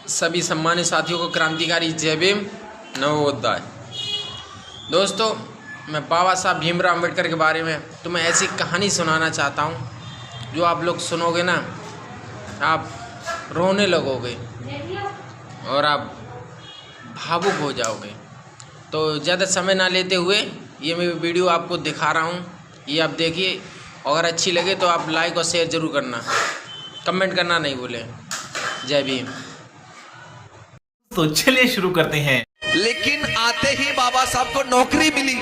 सभी सम्मानित साथियों को क्रांतिकारी जय भीम नवोदय। दोस्तों, मैं बाबा साहब भीमराव अम्बेडकर के बारे में तुम्हें ऐसी कहानी सुनाना चाहता हूँ जो आप लोग सुनोगे ना, आप रोने लगोगे और आप भावुक हो जाओगे। तो ज़्यादा समय ना लेते हुए ये मैं वीडियो आपको दिखा रहा हूँ, ये आप देखिए। अगर अच्छी लगे तो आप लाइक और शेयर ज़रूर करना, कमेंट करना नहीं भूलें। जय भीम। तो चलिए शुरू करते हैं। लेकिन आते ही बाबा साहब को नौकरी मिली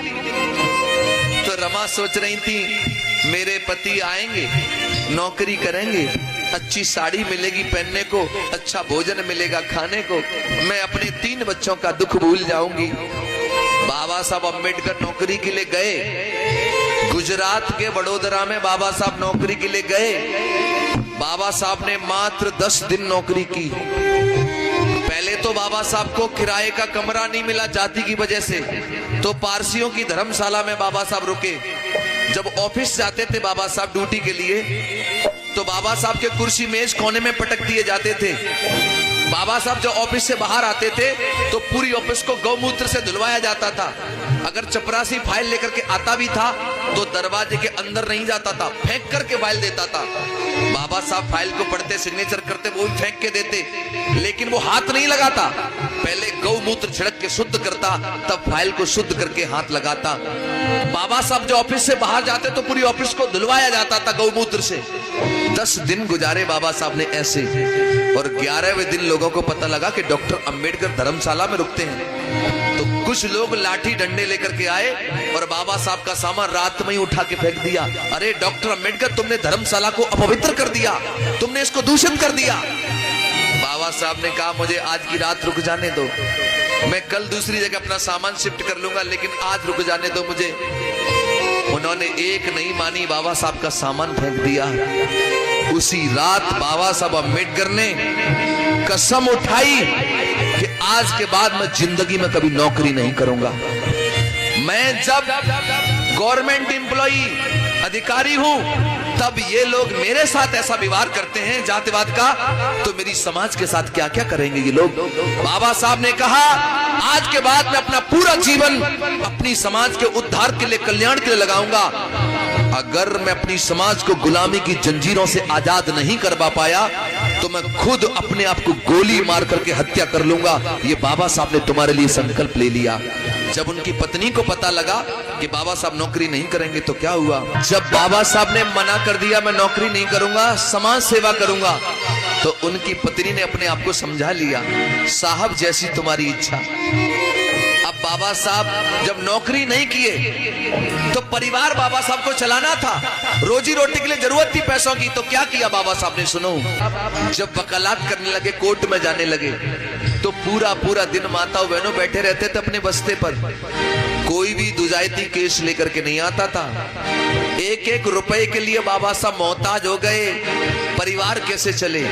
तो रमा सोच रही थी मेरे पति आएंगे, नौकरी करेंगे, अच्छी साड़ी मिलेगी पहनने को, अच्छा भोजन मिलेगा खाने को, मैं अपने 3 बच्चों का दुख भूल जाऊंगी। बाबा साहब अम्बेडकर नौकरी के लिए गए। गुजरात के वडोदरा में बाबा साहब नौकरी के लिए गए। बाबा साहब ने मात्र 10 दिन नौकरी की। पहले तो बाबा साहब को किराए का कमरा नहीं मिला जाति की वजह से, तो पारसियों की धर्मशाला में बाबा साहब रुके। जब ऑफिस जाते थे बाबा साहब ड्यूटी के लिए, तो बाबा साहब के कुर्सी मेज कोने में पटक दिए जाते थे। बाबा साहब जब ऑफिस से बाहर आते थे तो पूरी ऑफिस को गौमूत्र से धुलवाया जाता था। अगर चपरासी फाइल लेकर के आता भी था तो दरवाजे के अंदर नहीं जाता था, फेंक करके फाइल देता था। बाबा साहब फाइल को पढ़ते, सिग्नेचर करते, वो भी फेंक के देते, लेकिन वो हाथ नहीं लगाता। पहले गौमूत्र छिड़क के शुद्ध करता, तब फाइल को शुद्ध करके हाथ लगाता। बाबा साहब जो ऑफिस से बाहर जाते तो पूरी ऑफिस को धुलवाया जाता था गौमूत्र से। 10 दिन गुजारे बाबा साहब ने ऐसे, और 11वें दिन लोगों को पता लगा कि डॉक्टर अंबेडकर धर्मशाला में रुकते हैं। तो कुछ लोग लाठी डंडे लेकर के आए और बाबा साहब का सामान रात में ही उठा के फेंक दिया। अरे डॉक्टर अंबेडकर, तुमने धर्मशाला को अपवित्र कर दिया, तुमने इसको दूषित कर दिया। बाबा साहब ने कहा मुझे आज की रात रुक जाने दो, मैं कल दूसरी जगह अपना सामान शिफ्ट कर लूंगा, लेकिन आज रुक जाने दो मुझे। उन्होंने एक नहीं मानी, बाबा साहब का सामान फेंक दिया। उसी रात बाबा साहब अम्बेडकर ने कसम उठाई कि आज के बाद मैं जिंदगी में कभी नौकरी नहीं करूंगा। मैं जब गवर्नमेंट एम्प्लॉई अधिकारी हूं, तब ये लोग मेरे साथ ऐसा व्यवहार करते हैं जातिवाद का, तो मेरी समाज के साथ क्या क्या करेंगे ये लोग। बाबा साहब ने कहा आज के बाद मैं अपना पूरा जीवन अपनी समाज के उद्धार के लिए, कल्याण के लिए लगाऊंगा। अगर मैं अपनी समाज को गुलामी की जंजीरों से आजाद नहीं करवा पाया तो मैं खुद अपने आप को गोली मार करके हत्या कर लूंगा। ये बाबा साहब ने तुम्हारे लिए संकल्प ले लिया। जब उनकी पत्नी को पता लगा कि बाबा साहब नौकरी नहीं करेंगे तो क्या हुआ, जब बाबा साहब ने मना कर दिया मैं नौकरी नहीं करूंगा, समाज सेवा करूंगा, तो उनकी पत्नी ने अपने आप को समझा लिया, साहब जैसी तुम्हारी इच्छा। अब बाबा साहब जब नौकरी नहीं किए तो परिवार बाबा साहब को चलाना था, रोजी रोटी के लिए जरूरत थी पैसों की। तो क्या किया बाबा साहब ने, सुनो। जब वकालत करने लगे, कोर्ट में जाने लगे, तो पूरा दिन माताओं बहनों बैठे रहते थे अपने बस्ते पर। कोई भी दुजायती केस लेकर के नहीं आता था। 1-1 रुपए के लिए बाबा साहब मोहताज हो गए। परिवार कैसे चले?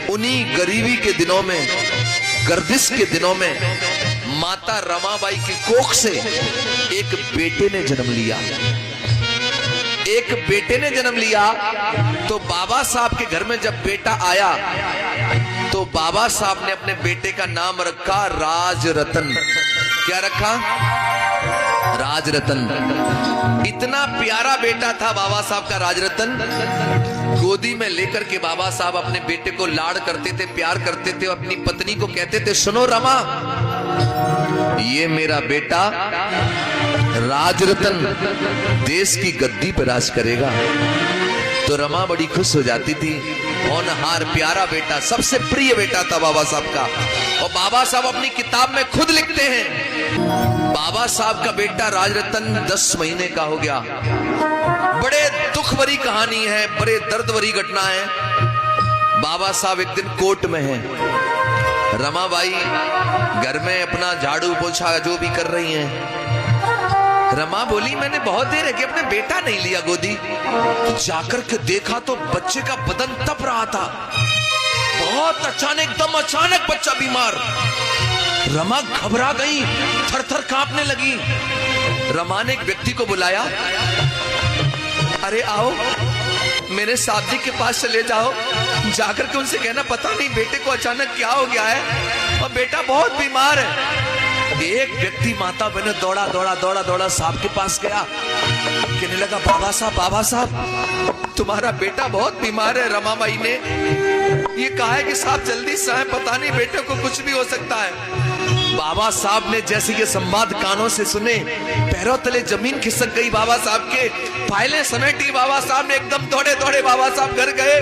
उन्हीं गरीबी के दिनों में, गर्दिश के दिनों में माता रमाबाई की कोख से एक बेटे ने जन्म लिया। एक बेटे ने जन्म लिया। तो बाबा साहब के घर में जब बेटा आया तो बाबा साहब ने अपने बेटे का नाम रखा राजरतन। क्या रखा? राजरतन। इतना प्यारा बेटा था बाबा साहब का राजरतन। गोदी में लेकर के बाबा साहब अपने बेटे को लाड़ करते थे, प्यार करते थे। अपनी पत्नी को कहते थे, सुनो रमा, ये मेरा बेटा राजरतन देश की गद्दी पर राज करेगा। तो रमा बड़ी खुश हो जाती थी। होनहार प्यारा बेटा, सबसे प्रिय बेटा था बाबा साहब का। और बाबा साहब अपनी किताब में खुद लिखते हैं, बाबा साहब का बेटा राजरतन 10 महीने का हो गया। बड़े दुख भरी कहानी है, बड़े दर्द भरी घटना है। बाबा साहब एक दिन कोर्ट में हैं। रमाबाई घर में अपना झाड़ू पोछा जो भी कर रही हैं। रमा बोली मैंने बहुत देर है कि अपने बेटा नहीं लिया गोदी। जाकर के देखा तो बच्चे का बदन तप रहा था। बहुत अचानक, एकदम अचानक बच्चा बीमार। रमा घबरा गई, थर-थर कांपने लगी। रमा ने एक व्यक्ति को बुलाया, अरे आओ, मेरे साहब जी के पास चले जाओ, जाकर के उनसे कहना पता नहीं बेटे को अचानक क्या हो गया है और बेटा बहुत बीमार है। एक व्यक्ति माता बहने दौड़ा दौड़ा दौड़ा दौड़ा साहब के पास गया, कहने लगा बाबा साहब तुम्हारा बेटा बहुत बीमार है। रमाबाई ने ये कहा है कि साहब जल्दी से आए, पता नहीं बेटे को कुछ भी हो सकता है। बाबा साहब ने जैसे ये संवाद कानों से सुने, पैरों तले जमीन खिसक गई बाबा साहब के, फाइलें समेटी बाबा साहब ने, एकदम दौड़े दौड़े बाबा साहब घर गए।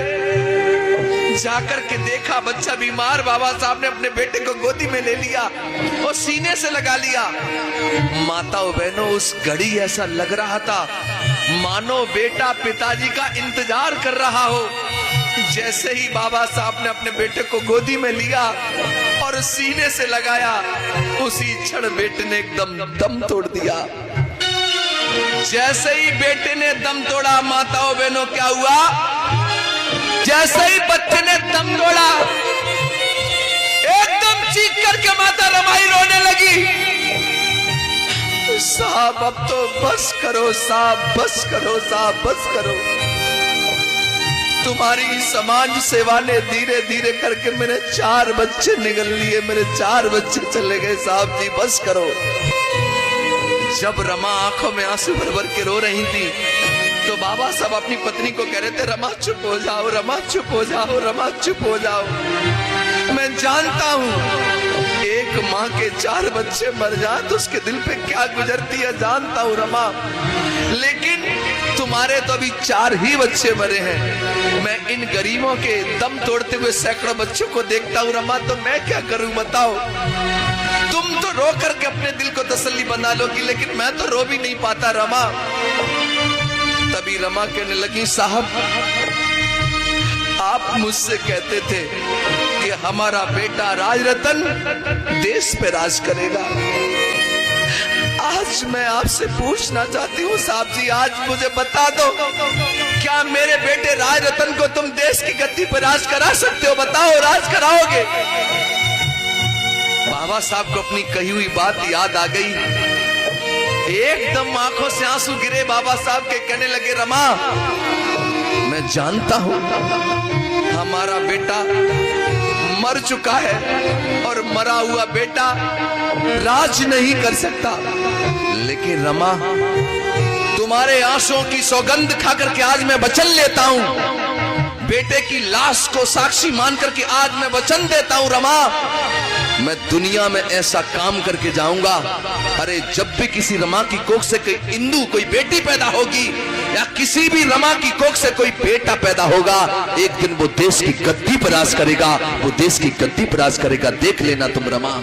जाकर के देखा बच्चा बीमार, बाबा साहब ने अपने बेटे को गोदी में ले लिया और सीने से लगा लिया। माताओं बहनों, उस घड़ी ऐसा लग रहा था मानो बेटा पिताजी का इंतजार कर रहा हो। जैसे ही बाबा साहब ने अपने बेटे को गोदी में लिया और सीने से लगाया, उसी क्षण बेटे ने एकदम दम तोड़ दिया। जैसे ही बेटे ने दम तोड़ा, माताओं बहनों क्या हुआ, जैसे ही बच्चे ने दम तोड़ा, एकदम चीख करके माता रमाई रोने लगी। साहब अब तो बस करो साहब, बस करो साहब, बस करो। तुम्हारी समाज सेवा ने धीरे धीरे करके मेरे 4 बच्चे निगल लिए, मेरे 4 बच्चे चले गए साहब जी, बस करो। जब रमा आंखों में आंसू भर भर के रो रही थी, तो बाबा साहब अपनी पत्नी को कह रहे थे रमा चुप हो जाओ, रमा चुप हो जाओ, रमा चुप हो जाओ। मैं जानता हूं एक माँ के 4 बच्चे मर जाए तो उसके दिल पे क्या गुजरती है, जानता हूं रमा, लेकिन तुम्हारे तो अभी 4 ही बच्चे मरे हैं। मैं इन गरीबों के दम तोड़ते हुए सैकड़ों बच्चों को देखता हूं रमा, तो मैं क्या करूं बताओ। तुम तो रो करके अपने दिल को तसल्ली बना लोगी, लेकिन मैं तो रो भी नहीं पाता रमा। तभी रमा कहने लगी साहब आप मुझसे कहते थे कि हमारा बेटा राजरतन देश पे राज करेगा। आज मैं आपसे पूछना चाहती हूँ साहब जी, आज मुझे बता दो क्या मेरे बेटे राजरतन को तुम देश की गद्दी पर राज करा सकते हो? बताओ, राज कराओगे? बाबा साहब को अपनी कही हुई बात याद आ गई, एकदम आंखों से आंसू गिरे बाबा साहब के, कहने लगे रमा मैं जानता हूं हमारा बेटा मर चुका है और मरा हुआ बेटा राज नहीं कर सकता, लेकिन रमा तुम्हारे आंसुओं की सौगंध खा करके आज मैं वचन लेता हूं, बेटे की लाश को साक्षी मान करके आज मैं वचन देता हूं रमा, मैं दुनिया में ऐसा काम करके जाऊंगा। अरे जब भी किसी रमा की कोख से कोई इंदु, कोई बेटी पैदा होगी, या किसी भी रमा की कोख से कोई बेटा पैदा होगा, एक दिन वो देश की गद्दी पर राज करेगा, वो देश की गद्दी पर राज करेगा, देख लेना तुम रमा।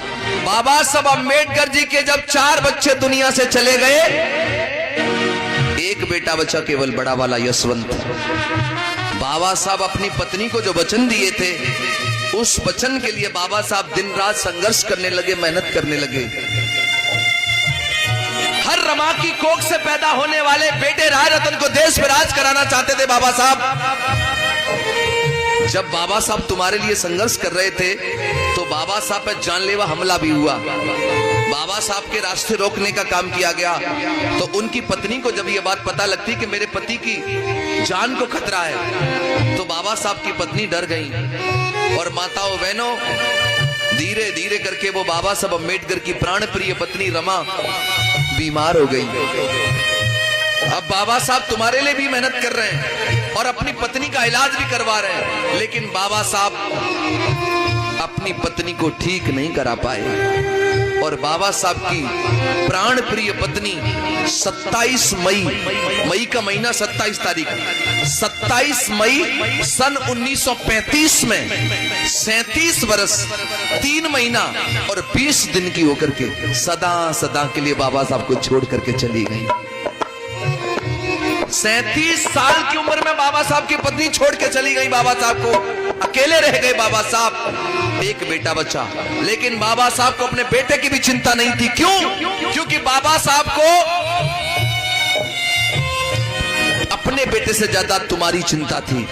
बाबा साहब अम्बेडकर जी के जब 4 बच्चे दुनिया से चले गए, एक बेटा बचा केवल बड़ा वाला यशवंत। बाबा साहब अपनी पत्नी को जो वचन दिए थे, उस वचन के लिए बाबा साहब दिन रात संघर्ष करने लगे, मेहनत करने लगे। हर रमा की कोख से पैदा होने वाले बेटे राजरतन को देश में राज कराना चाहते थे बाबा साहब। जब बाबा साहब तुम्हारे लिए संघर्ष कर रहे थे, तो बाबा साहब पर जानलेवा हमला भी हुआ, बाबा साहब के रास्ते रोकने का काम किया गया। तो उनकी पत्नी को जब यह बात पता लगती कि मेरे पति की जान को खतरा है, तो बाबा साहब की पत्नी डर गई। और माताओं बहनों, धीरे धीरे करके वो बाबा साहब अम्बेडकर की प्राण प्रिय पत्नी रमा बीमार हो गई। अब बाबा साहब तुम्हारे लिए भी मेहनत कर रहे हैं और अपनी पत्नी का इलाज भी करवा रहे हैं, लेकिन बाबा साहब अपनी पत्नी को ठीक नहीं करा पाए। और बाबा साहब की प्राण प्रिय पत्नी 27 मई का महीना 27 तारीख 27 मई सन 1935 में 37 वर्ष 3 महीना और 20 दिन की होकर के सदा सदा के लिए बाबा साहब को छोड़ करके चली गई। 37 साल की उम्र में बाबा साहब की पत्नी छोड़ के चली गई, बाबा साहब को अकेले रह गए बाबा साहब। एक बेटा बचा, लेकिन बाबा साहब को अपने बेटे की भी चिंता नहीं थी। क्यों? क्योंकि बाबा साहब को अपने बेटे से ज्यादा तुम्हारी चिंता थी।